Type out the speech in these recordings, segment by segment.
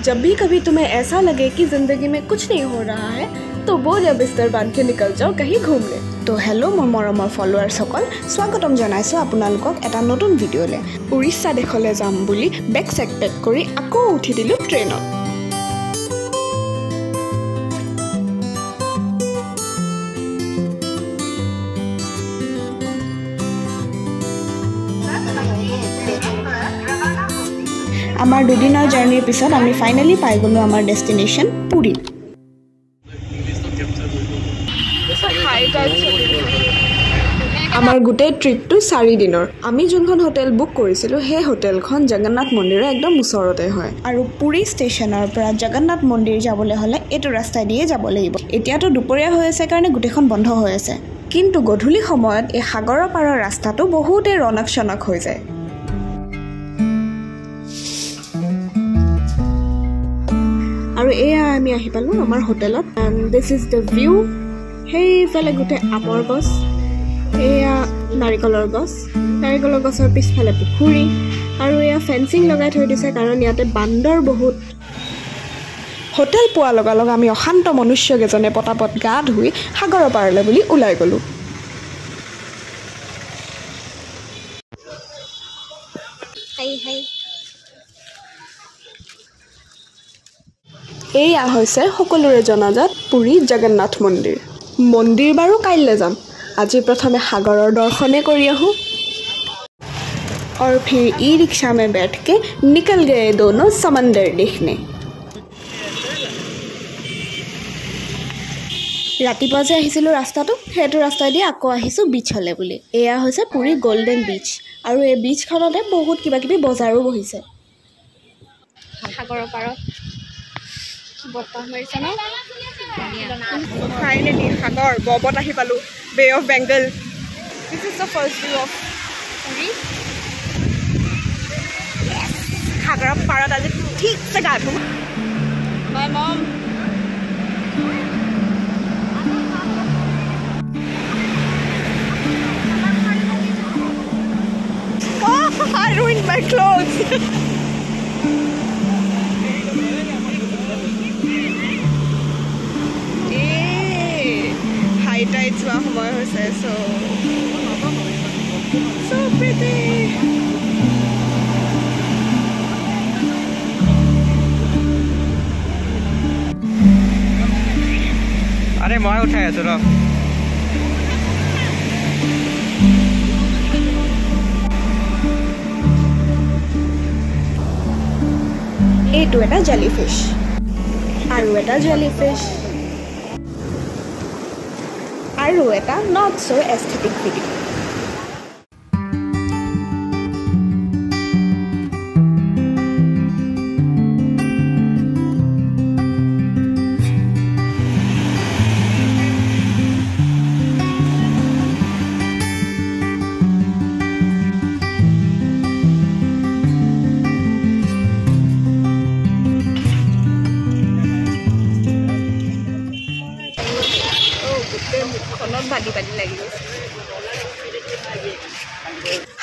जब भी कभी तुम्हें ऐसा लगे कि ज़िंदगी में कुछ नहीं हो रहा है तो बोल या बिस्तर बांध के निकल जाओ कहीं घूम ले। तो हेलो मोर मरমৰ ফলোৱাৰ্ছসকল, স্বাগতম জনাইছোঁ আপোনালোকক এটা নতুন ভিডিঅ'লৈ। উৰিষ্যা দেশলৈ যাম বুলি বেগ চেক পেক কৰি আকৌ উঠি দিলোঁ ট্ৰেইনত। আমাৰ দুদিনৰ জাৰ্নিৰ পিছত আমি ফাইনেলি পাই গ'লোঁ আমাৰ ডেষ্টিনেশ্যন পুৰী। আমাৰ গোটেই ট্ৰিপটো 4 দিনৰ। আমি যোনখন হোটেল বুক কৰিছিলোঁ সেই হোটেলখন জগন্নাথ মন্দিৰৰ একদম ওচৰতে হয়। আৰু পুৰী ষ্টেচনৰ পৰা জগন্নাথ মন্দিৰ যাবলৈ হ'লে এইটো ৰাস্তা দিয়ে যাব লাগিব। এতিয়াতো দুপৰীয়া হৈ আছে কাৰণে গোটেইখন বন্ধ হৈ আছে, কিন্তু গধূলি সময়ত এই সাগৰৰ পাৰৰ ৰাস্তাটো বহুতেই ৰনক চনক হৈ যায়। আৰু এয়া আমি আহি পালোঁ আমাৰ হোটেলত। And this is the view. সেইফালে গোটেই আমৰ গছ, এয়া নাৰিকলৰ গছ, নাৰিকলৰ গছৰ পিছফালে পুখুৰী, আৰু এয়া ফেঞ্চিং লগাই থৈ দিছে কাৰণ ইয়াতে বান্দৰ বহুত। হোটেল পোৱাৰ লগে লগে আমি অশান্ত মনুষ্যকেইজনে পটাপট গা ধুই সাগৰৰ পাৰলৈ বুলি ওলাই গ'লোঁ। এয়া হৈছে সকলোৰে জনাজাত পুৰী জগন্নাথ মন্দিৰ। মন্দিৰ বাৰু কাইলৈ যাম, আজি প্ৰথমে সাগৰৰ দৰ্শনে কৰি আহোঁ। और फिर ई रिक्शा में बैठ के निकल गए दोनों समंदर देखने। ৰাতিপুৱা যে আহিছিলোঁ ৰাস্তাটো, সেইটো ৰাস্তা দি আকৌ আহিছোঁ বিচলৈ বুলি। এয়া হৈছে পুৰী গল্ডেন বিচ, আৰু এই বিচখনতে বহুত কিবা কিবি বজাৰো বহিছে। সাগৰৰ পাৰত বতাহ মাৰিছে ন। ফাইনেলি সাগৰ ববত আহি পালোঁ, bay of Bengal. This is the first view of Puri. সাগৰৰ পাৰত আজি ঠিকছে গা ধুম। মাই মম I ruined my clothes. High tides wa homoy hoise, so pretty. अरे मैं उठाया तो ना এইটো এটা জেলিফিছ, আৰু এটা জেলিফিছ, আৰু এটা নট ছ' এস্থেটিক ভিডিঅ'।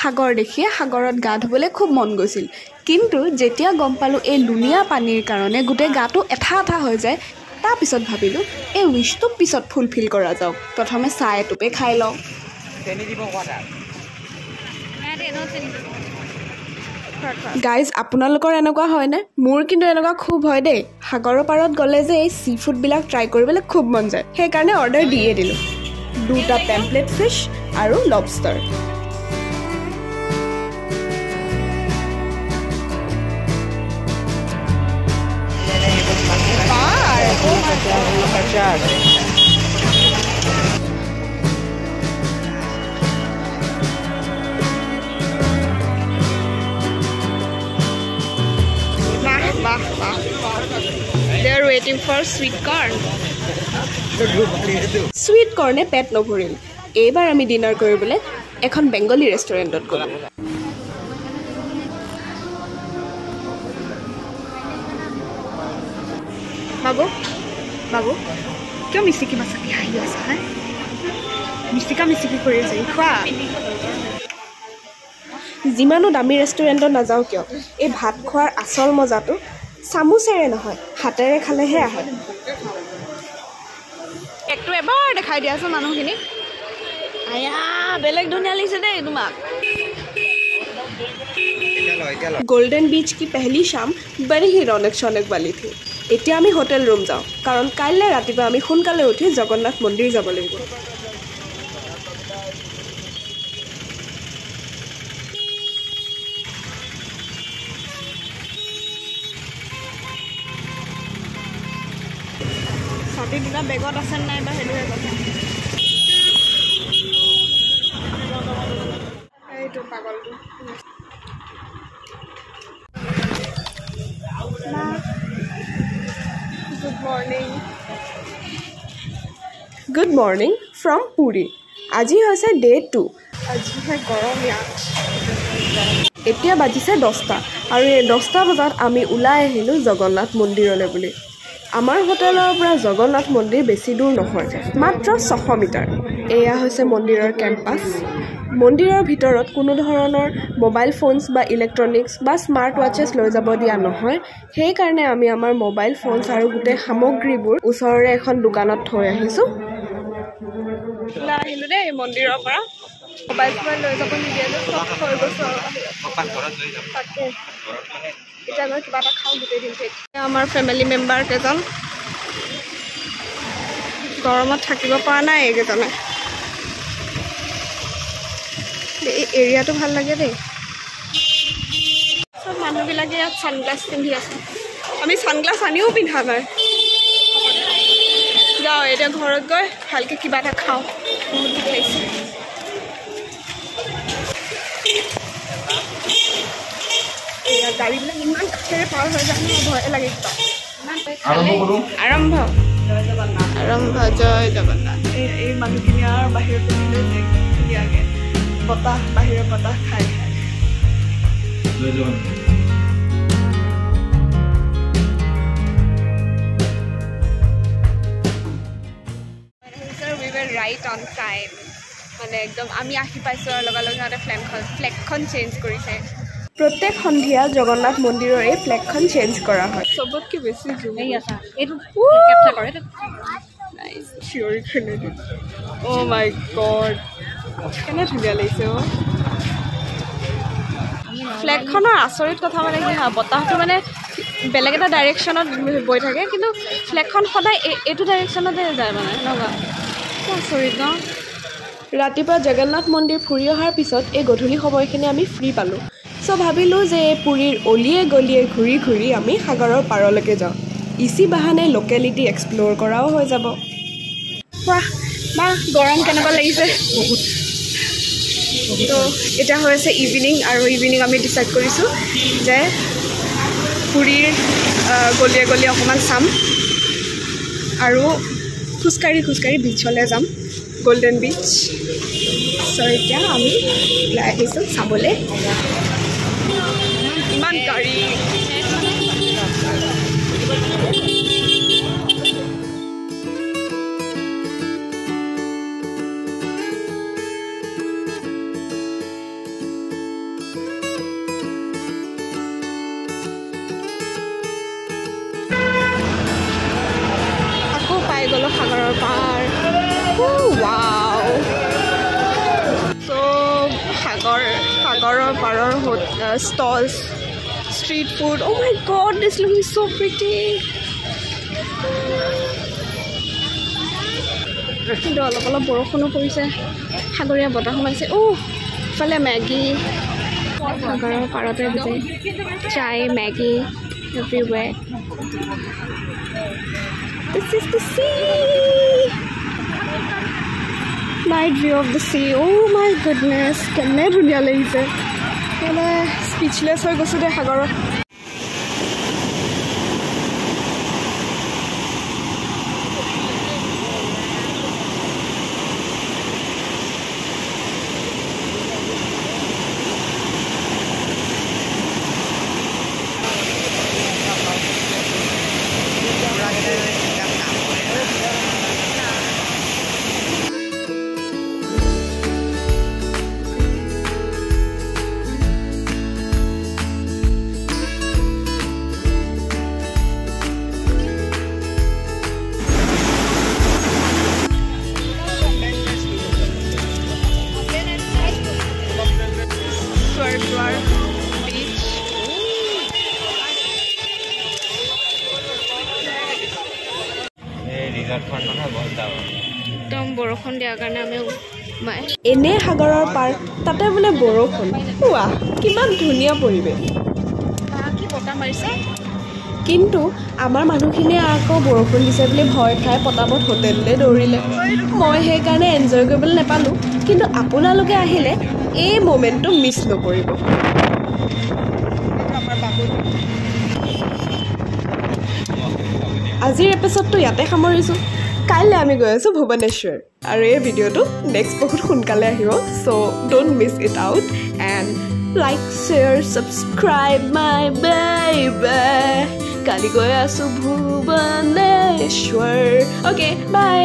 সাগৰ দেখিয়ে সাগৰত গা ধুবলৈ খুব মন গৈছিল, কিন্তু যেতিয়া গম পালোঁ এই লুণীয়া পানীৰ কাৰণে গোটেই গাটো এঠা এঠা হৈ যায়, তাৰপিছত ভাবিলোঁ এই উইচটো পিছত ফুলফিল কৰা যাওক। প্ৰথমে চাহ এটোপে খাই লওঁ। গাইজ, আপোনালোকৰ এনেকুৱা হয়নে? মোৰ কিন্তু এনেকুৱা খুব হয় দেই। সাগৰৰ পাৰত গ'লে যে এই চি ফুডবিলাক ট্ৰাই কৰিবলৈ খুব মন যায়, সেইকাৰণে অৰ্ডাৰ দিয়ে দিলোঁ। 2টা পেম্পলেট ফিছ আৰু lobster. They are waiting for sweet corn. Sweet corn পেট নভৰিল। এইবাৰ আমি ডিনাৰ কৰিবলৈ এখন বেংগলী ৰেষ্টুৰেণ্টত গ'লোঁ। বাবু বাবু, কিয় মিচিকি মাছাকি আহি আছা? হে মিচিকা মিচিকি কৰি আছে, খোৱা। যিমানো দামী ৰেষ্টুৰেণ্টত নাযাওঁ কিয়, এই ভাত খোৱাৰ আচল মজাটো চামুচেৰে নহয় হাতেৰে খালেহে আহে একটো এবাৰ দেখাই দিয়াচোন মানুহখিনি আয়া বেলেগ ধুনীয়া লাগিছে দেই তোমাক गोल्डन बीच की पहली शाम बड़ी ही रौनक शौनक वाली थी এতিয়া আমি হোটেল ৰুম যাওঁ কাৰণ কাইলৈ ৰাতিপুৱা আমি সোনকালে উঠি জগন্নাথ মন্দিৰ যাব লাগিব ছাতি দুটা বেগত আছে নাই বা হেলুৱে কথা এইটো পাগলটো Good morning from Puri. আজি হৈছে ডে 2 আজি হে গৰম ইয়াত এতিয়া বাজিছে 10টা আৰু এই 10টা বজাত আমি ওলাই আহিলো জগন্নাথ মন্দিৰলৈ বুলি আমাৰ হোটেলৰ পৰা জগন্নাথ মন্দিৰ বেছি দূৰ নহয় মাত্ৰ 600 মিটাৰ এয়া হৈছে মন্দিৰৰ কেম্পাছ মন্দিৰৰ ভিতৰত কোনো ধৰণৰ মোবাইল ফোনছ বা ইলেক্ট্ৰনিক্স বা স্মাৰ্ট ৱাচেছ লৈ যাব দিয়া নহয় সেই কাৰণে আমি আমাৰ মোবাইল ফোনছ আৰু গোটেই সামগ্ৰীবোৰ ওচৰৰে এখন দোকানত থৈ আহিছো আহিলো দেই মন্দিৰৰ পৰা মোবাইল ফোন লৈ যাব নিদিয়ে চব থৈ গৈছো তাকে এতিয়া গৈ কিবা এটা খাওঁ গোটেই দিনটো আমাৰ ফেমিলি মেম্বাৰ কেইজন গৰমত থাকিব পৰা নাই এইকেইজনে এই এৰিয়াটো ভাল লাগে দেই সব মানুহবিলাকে ইয়াত ছানগ্লাছ পিন্ধি আছে আমি ছানগ্লাছ আনিও পিন্ধা নাই যাওঁ এতিয়া ঘৰত গৈ ভালকৈ কিবা এটা খাওঁ বহুত ভোক লাগিছে এয়া গাড়ীবিলাক ইমান কাষেৰে পাৰ হৈ যায় ন ভয় লাগে কিবা আৰম্ভ আৰম্ভ জয় জগন্নাথ এই মানুহখিনি আৰু বাহিৰত ধুনীয়াকৈ বতাহ বাহিৰৰ বতাহ খাই খাই right on time মানে একদম আমি আহি পাইছোঁ আৰু লগে লগে সিহঁতে ফ্লেগখন চেঞ্জ কৰিছে প্ৰত্যেক সন্ধিয়া জগন্নাথ মন্দিৰৰ এই ফ্লেগখন চেঞ্জ কৰা হয় চবতকৈ বেছি এইটো কেপচাৰ কৰে চিঞৰি খেলে অ' মাই গড কেনে ধুনীয়া লাগিছে অ' ফ্লেগখনৰ আচৰিত কথা মানে কি হয় বতাহটো মানে বেলেগ এটা ডাইৰেকশ্যনত বৈ থাকে কিন্তু ফ্লেগখন সদায় এইটো ডাইৰেকশ্যনতে যায় মানে এনেকুৱা আচৰিত ন ৰাতিপুৱা জগন্নাথ মন্দিৰ ফুৰি অহাৰ পিছত এই গধূলি সময়খিনি আমি ফ্ৰী পালোঁ চ' ভাবিলোঁ যে পুৰীৰ অলিয়ে গলিয়ে ঘূৰি ঘূৰি আমি সাগৰৰ পাৰলৈকে যাওঁ ইচি বাহানে লোকেলিটি এক্সপ্ল'ৰ কৰাও হৈ যাব বা গৰম কেনেকুৱা লাগিছে বহুত তো এতিয়া হৈ আছে ইভিনিং আৰু ইভিনিং আমি ডিচাইড কৰিছোঁ যে পুৰীৰ গলিয়ে গলিয়ে অকণমান চাম আৰু খোজকাঢ়ি বিচলৈ যাম গোল্ডেন বিচ চ' এতিয়া আমি ওলাই আহিছোঁ চাবলৈ ইমান গাড়ী গ'লো সাগৰৰ পাৰ ৱাও চ' সাগৰৰ পাৰৰ ষ্টলছ ষ্ট্ৰীট ফুড অ' মাই গড দিছ লুকিং চ' প্ৰিটি কিন্তু অলপ অলপ বৰষুণো পৰিছে সাগৰীয়া বতাহ সোমাইছে ইফালে মেগী সাগৰৰ পাৰতে গোটেই চাই Maggi এভৰিৱেৰ This is the sea. Night view of the sea. Oh my goodness. Kenne dhuniya lagise. Kene speechless hoy gosu de sagarot. একদম বৰষুণ দিয়াৰ কাৰণে আমি এনে সাগৰৰ পাৰ তাতে বোলে বৰষুণ ৱা কিমান ধুনীয়া পৰিৱেশ কি বতাহ মাৰিছে কিন্তু আমাৰ মানুহখিনিয়ে আকৌ বৰষুণ দিছে বুলি ভয় খাই পটাপট হোটেললৈ দৌৰিলে মই সেইকাৰণে এনজয় কৰিবলৈ নাপালোঁ কিন্তু আপোনালোকে আহিলে এই মমেণ্টটো মিছ নকৰিব আজিৰ এপিছডটো ইয়াতে সামৰিছোঁ কাইলৈ আমি গৈ আছোঁ ভুৱনেশ্বৰ আৰু এই ভিডিঅ'টো নেক্সট বহুত সোনকালে আহিব চ' don't miss it out and like share subscribe my baby কালি গৈ আছোঁ ভুৱনেশ্বৰ অ'কে বাই